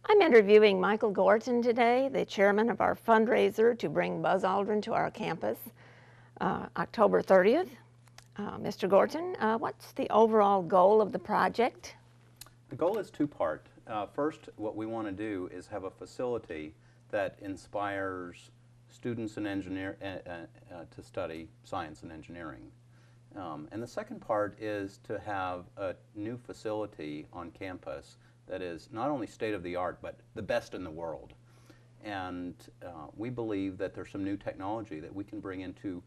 I'm interviewing Michael Gorton today, the chairman of our fundraiser to bring Buzz Aldrin to our campus October 30th. Mr. Gorton, what's the overall goal of the project? The goal is two-part. First, what we want to do is have a facility that inspires students and to study science and engineering. And the second part is to have a new facility on campus that is not only state-of-the-art, but the best in the world. And we believe that there's some new technology that we can bring into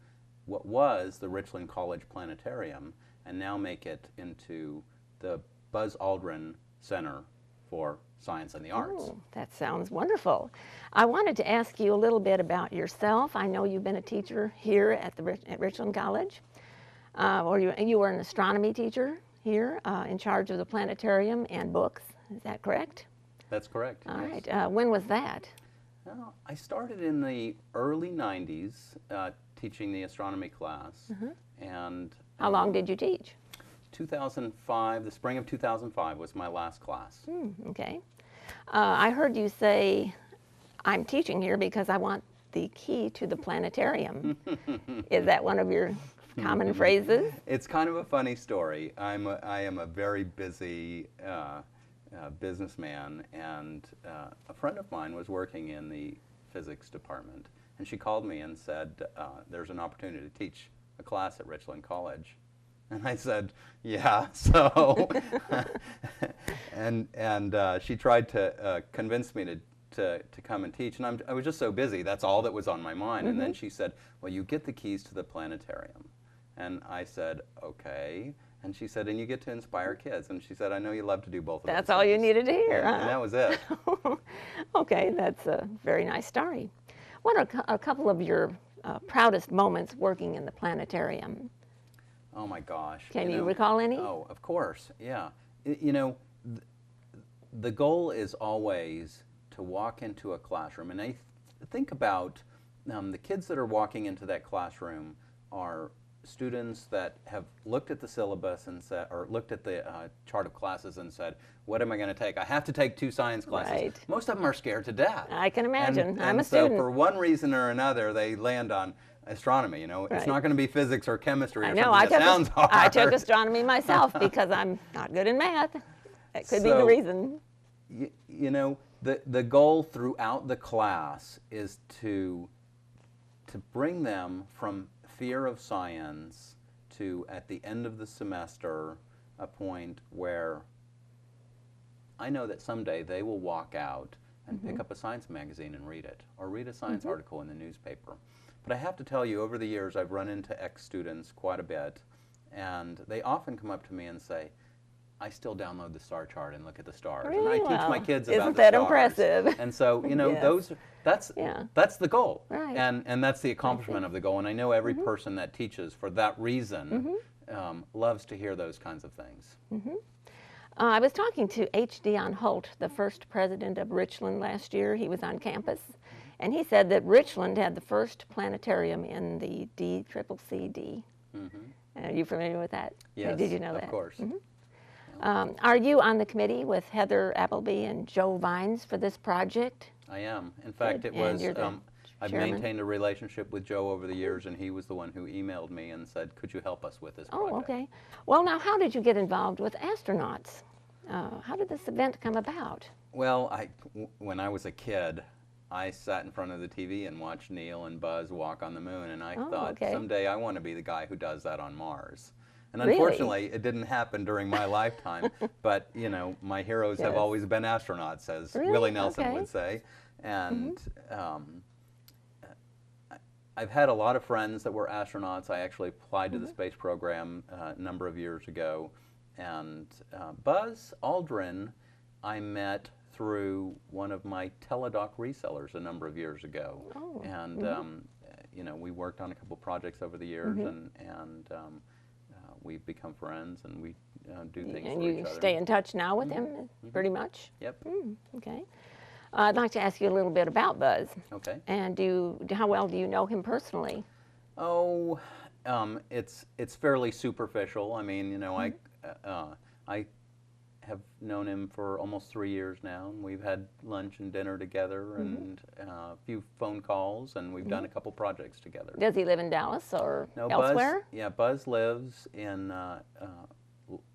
what was the Richland College Planetarium and now make it into the Buzz Aldrin Center for Science and the Arts. Oh, that sounds wonderful. I wanted to ask you a little bit about yourself. I know you've been a teacher here at Richland College, or you were an astronomy teacher here in charge of the planetarium and books. Is that correct? That's correct. All yes. right. When was that? Well, I started in the early 90s teaching the astronomy class. And How long did you teach? 2005, the spring of 2005 was my last class. Okay. I heard you say, I'm teaching here because I want the key to the planetarium. Is that one of your common phrases? It's kind of a funny story. I am a very busy businessman, and a friend of mine was working in the physics department, and she called me and said, there's an opportunity to teach a class at Richland College. And I said, yeah, so, and she tried to convince me to come and teach, and I was just so busy, that's all that was on my mind. And then she said, well, you get the keys to the planetarium. And I said, okay. And she said, and you get to inspire kids. And she said, I know you love to do both of those That's all you needed to hear, huh? And that was it. Okay, that's a very nice story. What are a couple of your proudest moments working in the planetarium? Oh my gosh. Can you recall any? Oh, of course, yeah. You know, the goal is always to walk into a classroom, and I think about the kids that are walking into that classroom are students that have looked at the syllabus and said, or looked at the chart of classes and said, what am I going to take? I have to take 2 science classes. Right. Most of them are scared to death. I can imagine. I'm a so student. for one reason or another, they land on astronomy. You know, it's not going to be physics or chemistry or something that sounds hard. I took astronomy myself because I'm not good in math. That could be the reason. You know, the goal throughout the class is to bring them from fear of science to, at the end of the semester, a point where I know that someday they will walk out and pick up a science magazine and read it, or read a science article in the newspaper. But I have to tell you, over the years, I've run into ex-students quite a bit, and they often come up to me and say, I still download the star chart and look at the stars. Really? And I teach my kids about the stars. Isn't that impressive? And so, you know, Yes. that's the goal. Right. And that's the accomplishment of the goal. And I know every person that teaches for that reason loves to hear those kinds of things. I was talking to H. Dion Holt, the first president of Richland last year. He was on campus, and he said that Richland had the first planetarium in the DCCD. Are you familiar with that? Yes, Did you know that? Of course. Are you on the committee with Heather Appleby and Joe Vines for this project? I am. In fact, Good. it was, I've chairman? maintained a relationship with Joe over the years, and he was the one who emailed me and said, could you help us with this project? Oh, okay. Well, now, how did you get involved with astronauts? How did this event come about? Well, when I was a kid, I sat in front of the TV and watched Neil and Buzz walk on the moon, and I thought, someday I want to be the guy who does that on Mars. And unfortunately, it didn't happen during my lifetime, but, you know, my heroes have always been astronauts, as Willie Nelson would say. And I've had a lot of friends that were astronauts. I actually applied to the space program a number of years ago. And Buzz Aldrin, I met through one of my teledoc resellers a number of years ago. And, you know, we worked on a couple projects over the years, and we've become friends, and we do things for each other. And you stay in touch now with him, pretty much? Yep. Okay. I'd like to ask you a little bit about Buzz. Okay. And how well do you know him personally? Oh, it's fairly superficial. I mean, you know, I have known him for almost 3 years now, and we've had lunch and dinner together, and a few phone calls, and we've done a couple projects together. Does he live in Dallas or No, elsewhere? Buzz lives in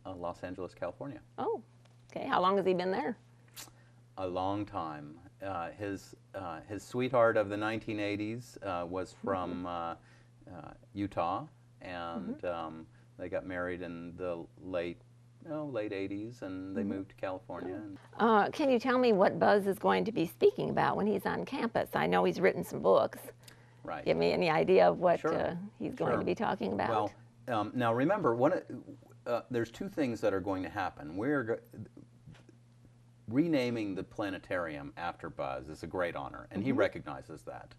Los Angeles, California. Oh, okay. How long has he been there? A long time. His sweetheart of the 1980s was from Utah, and they got married in the late 80s, and they moved to California. Can you tell me what Buzz is going to be speaking about when he's on campus? I know he's written some books. Right. Give me any idea of what Sure. he's going to be talking about? Well, now remember, there's two things that are going to happen. Renaming the planetarium after Buzz is a great honor, and he recognizes that.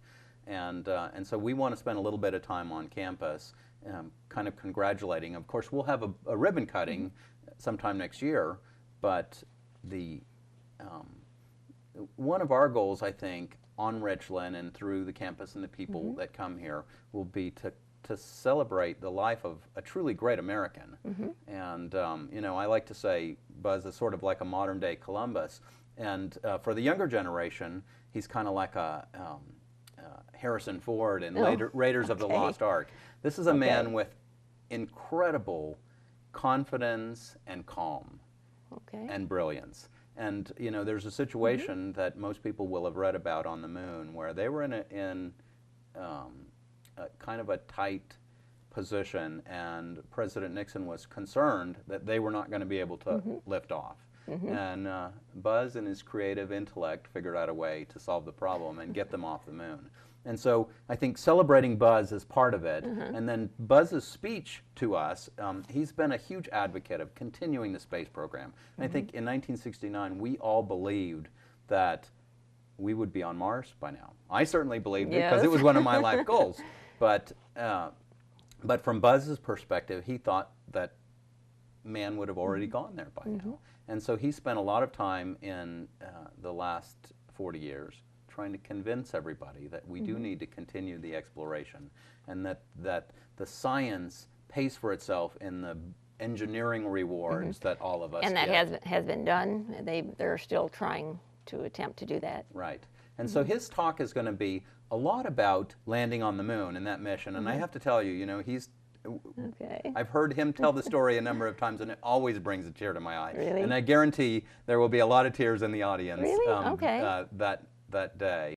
And so we want to spend a little bit of time on campus kind of congratulating. Of course, we'll have a ribbon cutting sometime next year, but one of our goals, I think, on Richland and through the campus and the people that come here will be to celebrate the life of a truly great American. And you know, I like to say Buzz is sort of like a modern day Columbus, and for the younger generation, he's kind of like a Harrison Ford in Raiders of the Lost Ark. This is a man with incredible confidence and calm and brilliance. And you know, there's a situation that most people will have read about on the moon where they were in kind of a tight position, and President Nixon was concerned that they were not going to be able to lift off. And Buzz, in his creative intellect, figured out a way to solve the problem and get them off the moon. And so I think celebrating Buzz is part of it. And then Buzz's speech to us, he's been a huge advocate of continuing the space program. And I think in 1969, we all believed that we would be on Mars by now. I certainly believed it because it was one of my life goals. But from Buzz's perspective, he thought that man would have already gone there by now. And so he spent a lot of time in the last 40 years trying to convince everybody that we do need to continue the exploration, and that the science pays for itself in the engineering rewards that all of us and that get. has been done. They're still trying to attempt to do that. Right. And so his talk is going to be a lot about landing on the moon and that mission. And I have to tell you, you know, I've heard him tell the story a number of times, and it always brings a tear to my eye. Really? And I guarantee there will be a lot of tears in the audience Really? Okay. that day.